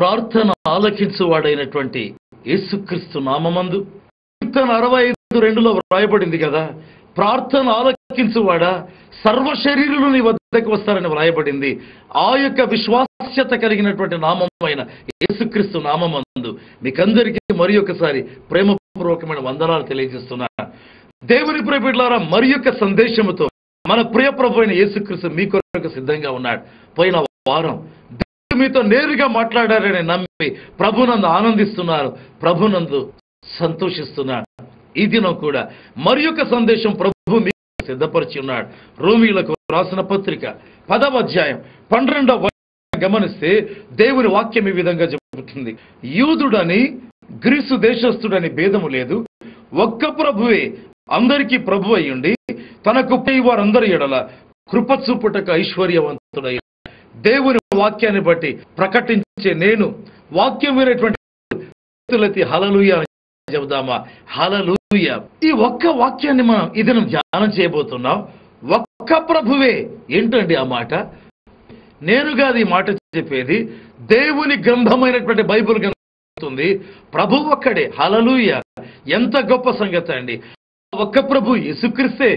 ప్రార్థన ఆలకించువాడైనటువంటి యేసుక్రీస్తు నామమందు కీర్తన 65:2లో వ్రాయబడింది కదా, ప్రార్థన ఆలకించువాడా సర్వ శరీరులు నీ వద్దకు వస్తారని వ్రాయబడింది. ఆ యొక్క విశ్వాస్యత కలిగినటువంటి నామమైన యేసుక్రీస్తు నామమందు మీకందరికీ మరి ఒకసారి ప్రేమపూర్వకమైన వందనాలు తెలియజేస్తున్నా. దేవుని ప్రియ బిడ్డలారా, మరి యొక్క సందేశముతో మన ప్రియ ప్రభు అయిన యేసుక్రీస్తు మీ కొరకు సిద్ధంగా ఉన్నాడు. పోయిన వారం మీతో నేరుగా మాట్లాడారని నమ్మి ప్రభునందు ఆనందిస్తున్నారు, ప్రభునందు సంతోషిస్తున్నాడు. ఈ దినం కూడా మరి యొక్క సందేశం ప్రభు మీకు సిద్ధపరిచి ఉన్నాడు. రోమీయులకు రాసిన పత్రిక 10వ అధ్యాయం 12వ గమనిస్తే దేవుని వాక్యం ఈ విధంగా చెబుతుంది, యూదుడని గ్రీసు దేశస్థుడని భేదము లేదు, ఒక్క ప్రభువే అందరికీ ప్రభు అయ్యుండి తనకు వారందరి ఎడల కృప చూపుటకు ఐశ్వర్యవంతుడై. దేవుని వాక్యాన్ని బట్టి ప్రకటించే నేను వాక్యం వినేటువంటి హల్లెలూయా చెబుదామా? హల్లెలూయా. ఈ ఒక్క వాక్యాన్ని మనం ఈ దినం ధ్యానం చేయబోతున్నాం. ఒక్క ప్రభువే. ఏంటండి ఆ మాట? నేనుగా ఈ మాట చెప్పేది దేవుని గ్రంథమైనటువంటి బైబిల్ గ్రంథం. ప్రభు ఒక్కడే. హల్లెలూయా. ఎంత గొప్ప సంగతి అండి! ఒక్క ప్రభు యేసుక్రీస్తే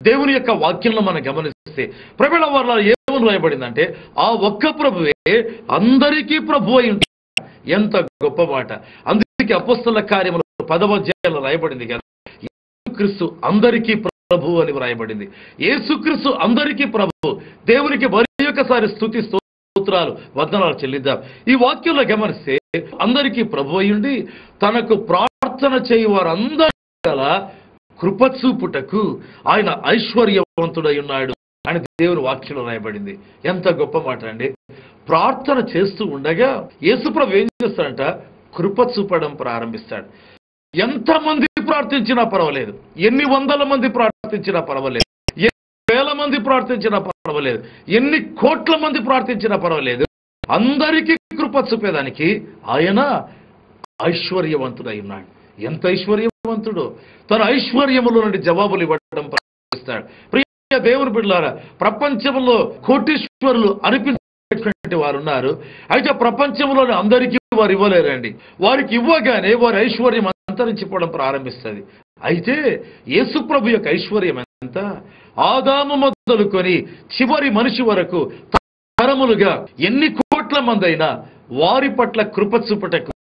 దేవుని యొక్క వాక్యంలో మనం గమనిస్తే ప్రభుల వల్ల ఏమని రాయబడిందంటే ఆ ఒక్క ప్రభువే అందరికీ ప్రభు అయి ఉంటాడు. ఎంత గొప్ప మాట! అందుకే అపోస్తలుల కార్యములు 10వ అధ్యాయంలో రాయబడింది కదా, యేసుక్రీస్తు అందరికీ ప్రభు అని వ్రాయబడింది. యేసుక్రీస్తు అందరికీ ప్రభు. దేవునికి మరి ఒకసారి స్తుతి స్తోత్రాలు వందనాలు చెల్లిద్దాం. ఈ వాక్యంలో గమనిస్తే అందరికీ ప్రభు అయ్యుండి తనకు ప్రార్థన చేయు వారందరి కృప చూపుటకు ఆయన ఐశ్వర్యవంతుడై ఉన్నాడు అని దేవుని వాక్యంలో రాయబడింది. ఎంత గొప్ప మాట అండి! ప్రార్థన చేస్తూ ఉండగా యేసుప్రభు ఏం చేస్తాడంట? కృప చూపడం ప్రారంభిస్తాడు. ఎంతమంది ప్రార్థించినా పర్వాలేదు, ఎన్ని వందల మంది ప్రార్థించినా పర్వాలేదు, ఎన్ని వేల మంది ప్రార్థించినా పర్వాలేదు, ఎన్ని కోట్ల మంది ప్రార్థించినా పర్వాలేదు, అందరికీ కృప చూపేదానికి ఆయన ఐశ్వర్యవంతుడై ఉన్నాడు. ఎంత ఐశ్వర్యవంతుడు! తన ఐశ్వర్యములో నుండి జవాబులు ఇవ్వడం ప్రారంభిస్తాడు. ప్రియ దేవుని బిడ్డలారా, ప్రపంచంలో కోటీశ్వరులు అనిపించేటువంటి వారు ఉన్నారు. అయితే ప్రపంచంలోని అందరికీ వారు ఇవ్వలేరండి. వారికి ఇవ్వగానే వారి ఐశ్వర్యం అంతరించిపోవడం ప్రారంభిస్తుంది. అయితే యేసుప్రభు యొక్క ఐశ్వర్యం ఎంత? ఆదాము మొదలుకొని చివరి మనిషి వరకు తరములుగా ఎన్ని కోట్ల మంది అయినా వారి పట్ల కృప చూపుటకు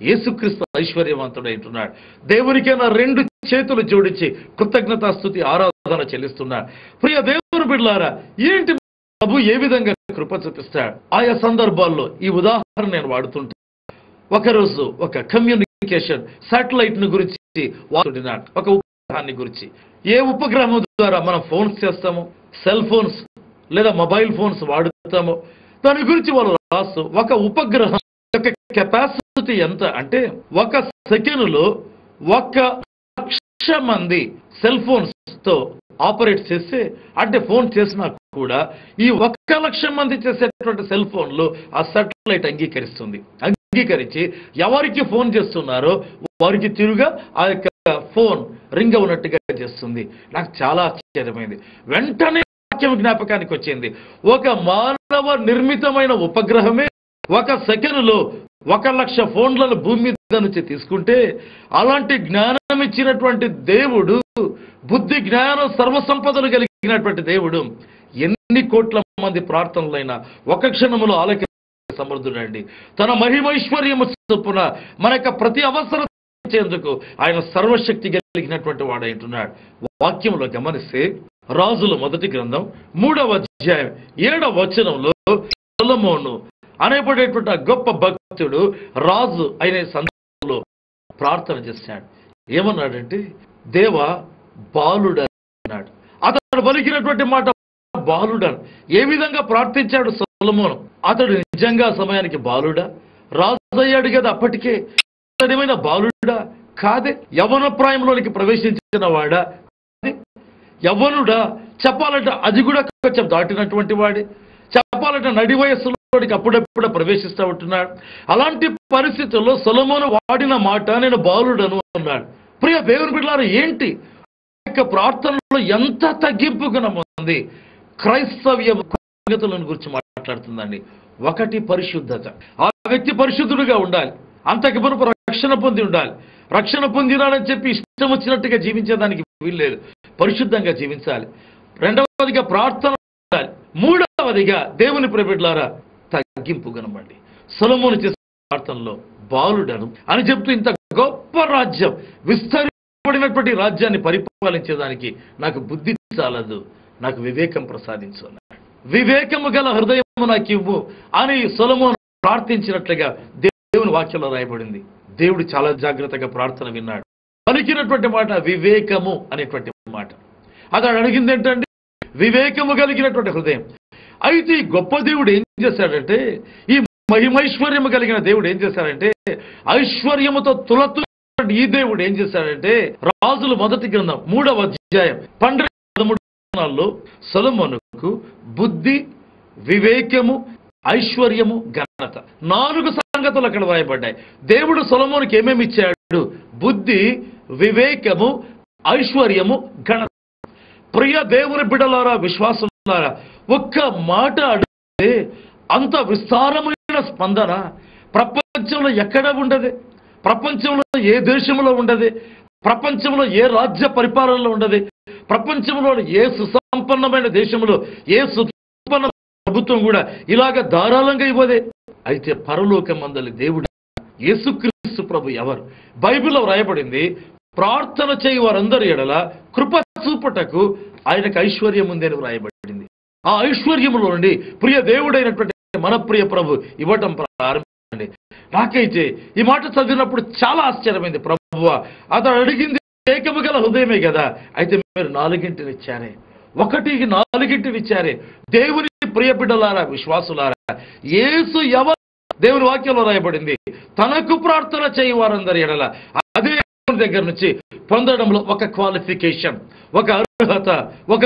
యేసుక్రీస్తు ఐశ్వర్యవంతుడై ఉంటున్నాడు. దేవునికైనా 2 చేతులు జోడించి కృతజ్ఞతాస్తుతి ఆరాధన చెల్లిస్తున్నాడు. ప్రియ దేవుని బిడ్డలారా, ఏంటి ప్రభు ఏ విధంగా కృప చూపిస్తాడు? ఆయా సందర్భాల్లో ఈ ఉదాహరణ నేను వాడుతుంటాను. ఒకరోజు ఒక కమ్యూనికేషన్ శాటిలైట్ ను గురించి వాడుతున్నాడు, ఒక ఉపగ్రహాన్ని గురించి. ఏ ఉపగ్రహం ద్వారా మనం ఫోన్స్ చేస్తాము, సెల్ ఫోన్స్ లేదా మొబైల్ ఫోన్స్ వాడుతాము, దాని గురించి వాళ్ళు రాస్తూ ఒక ఉపగ్రహం యొక్క కెపాసిటీ ఎంత అంటే 1 సెకనులో 1,00,000 మంది సెల్ ఫోన్స్ తో ఆపరేట్ చేస్తే, అంటే ఫోన్ చేసినా కూడా ఈ 1,00,000 మంది చేసేటువంటి సెల్ ఫోన్లు ఆ శాటిలైట్ అంగీకరించి ఎవరికి ఫోన్ చేస్తున్నారో వారికి తిరుగా ఆ యొక్క ఫోన్ రింగ్ అవునట్టుగా చేస్తుంది. నాకు చాలా ఆశ్చర్యమైంది. వెంటనే వాక్యం జ్ఞాపకానికి వచ్చింది. ఒక మానవ నిర్మితమైన ఉపగ్రహమే 1 సెకనులో 1,00,000 ఫోన్లను భూమి మీద నుంచి తీసుకుంటే, అలాంటి జ్ఞానం ఇచ్చినటువంటి దేవుడు, బుద్ధి జ్ఞానం సర్వసంపదలు కలిగినటువంటి దేవుడు ఎన్ని కోట్ల మంది ప్రార్థనలైనా 1 క్షణములో ఆలకి సమర్థుడండి. తన మహిమైశ్వర్యము చొప్పున మన యొక్క ప్రతి అవసరం తీర్చేందుకు ఆయన సర్వశక్తి కలిగినటువంటి వాడైంటున్నాడు. వాక్యంలో గమనిస్తే రాజుల మొదటి గ్రంథం 3వ అధ్యాయం 7వ వచనంలో సొలొమోను అనేబడేటువంటి గొప్ప భక్తుడు రాజు అయిన సందర్భంలో ప్రార్థన చేశాడు. ఏమన్నాడంటే, దేవా బాలుడు అన్నాడు. అతడు పలికినటువంటి మాట బాలుడా. ఏ విధంగా ప్రార్థించాడు సొలొమోను? అతడు నిజంగా సమయానికి బాలుడా? రాజు అయ్యాడు కదా అప్పటికే. అతడేమైనా బాలుడా? కాదే. యవ్వన ప్రాయంలోనికి ప్రవేశించిన వాడా? యవ్వనుడా? చెప్పాలంటే అది కూడా కొంచెం దాటినటువంటి వాడే. చెప్పాలంటే నడి వయస్సులోనికి అప్పుడప్పుడే ప్రవేశిస్తూ ఉంటున్నాడు. అలాంటి పరిస్థితుల్లో సొలొమోను వాడిన మాట నేను బాలుడను అన్నాడు. ప్రియ దేవుని బిడ్డలారా, ఏంటి యొక్క ప్రార్థనలో ఎంత తగ్గింపు గుణం ఉంది. క్రైస్తవ్య సంగతులను గురించి మాట్లాడుతుందండి. ఒకటి పరిశుద్ధత. ఆ వ్యక్తి పరిశుద్ధుడుగా ఉండాలి. అంతకు మునుపు రక్షణ పొంది ఉండాలి. రక్షణ పొందినాడని చెప్పి ఇష్టం వచ్చినట్టుగా జీవించేదానికి వీల్లేదు. పరిశుద్ధంగా జీవించాలి. రెండవదిగా ప్రార్థన ఉండాలి. మూడవదిగా దేవుని ప్రియబిడ్డలారా తగ్గింపు గుణమండి. సొలొమోను చేసిన ప్రార్థనలో బాలుడను అని చెప్తూ ఇంత గొప్ప రాజ్యం, విస్తరింపబడినటువంటి రాజ్యాన్ని పరిపాలించేదానికి నాకు బుద్ధి చాలదు, నాకు వివేకం ప్రసాదించు అన్నాడు. వివేకము గల హృదయము నాకు ఇవ్వు అని సొలొమోను ప్రార్థించినట్లుగా దేవుని వాక్యంలో రాయబడింది. దేవుడు చాలా జాగ్రత్తగా ప్రార్థన విన్నాడు. పలికినటువంటి మాట వివేకము అనేటువంటి మాట. అతడు అడిగింది ఏంటంటే వివేకము కలిగినటువంటి హృదయం. అయితే ఈ గొప్ప దేవుడు ఏం చేశాడంటే, ఈ మహిమైశ్వర్యము కలిగిన దేవుడు ఏం చేశాడంటే, ఐశ్వర్యముతో తులతున్నటువంటి ఈ దేవుడు ఏం చేశాడంటే, రాజులు మొదటి గ్రంథం 3వ అధ్యాయం 12-13 సొలొమోనుకు బుద్ధి, వివేకము, ఐశ్వర్యము, ఘనత 4 సంగతులు అక్కడ రాయబడ్డాయి. దేవుడు సొలొమోనుకి ఏమేమి ఇచ్చాడు? బుద్ధి, వివేకము, ఐశ్వర్యము, ఘనత. ప్రియ దేవుని బిడ్డలారా, విశ్వాసులారా, ఒక్క మాట అడిగితే అంత విస్తారమైన స్పందన ప్రపంచంలో ఎక్కడ ఉండదు. ప్రపంచంలో ఏ దేశంలో ఉండదు. ప్రపంచంలో ఏ రాజ్య పరిపాలనలో ఉండదు. ప్రపంచంలో ఏ సుసంపన్నమైన దేశంలో ఏ సుసంపన్న ప్రభుత్వం కూడా ఇలాగ ధారాళంగా ఇవ్వదే. అయితే పరలోకమందలి దేవుడు యేసుక్రీస్తు ప్రభు ఎవరు? బైబిల్లో రాయబడింది, ప్రార్థన చేయి వారందరి ఎడల కృప చూపుటకు ఆయనకు ఐశ్వర్యం ఉందని రాయబడింది. ఆ ఐశ్వర్యములో నుండి ప్రియ దేవుడైనటువంటి మన ప్రియ ప్రభు ఇవ్వటం ప్రారంభించండి. నాకైతే ఈ మాట చదివినప్పుడు చాలా ఆశ్చర్యమైంది. ప్రభువా, అతడు అడిగింది ఏకము గల హృదయమే కదా, అయితే మీరు 4 ఇచ్చారే, 1 ఇచ్చారే. దేవుని ప్రియ బిడ్డలారా, విశ్వాసులారా, యేసు ఎవరు? దేవుని వాక్యంలో రాయబడింది, తనకు ప్రార్థన చేయి వారందరి ఎడల. అదే దగ్గర నుంచి పొందడంలో ఒక క్వాలిఫికేషన్, ఒక అర్హత, ఒక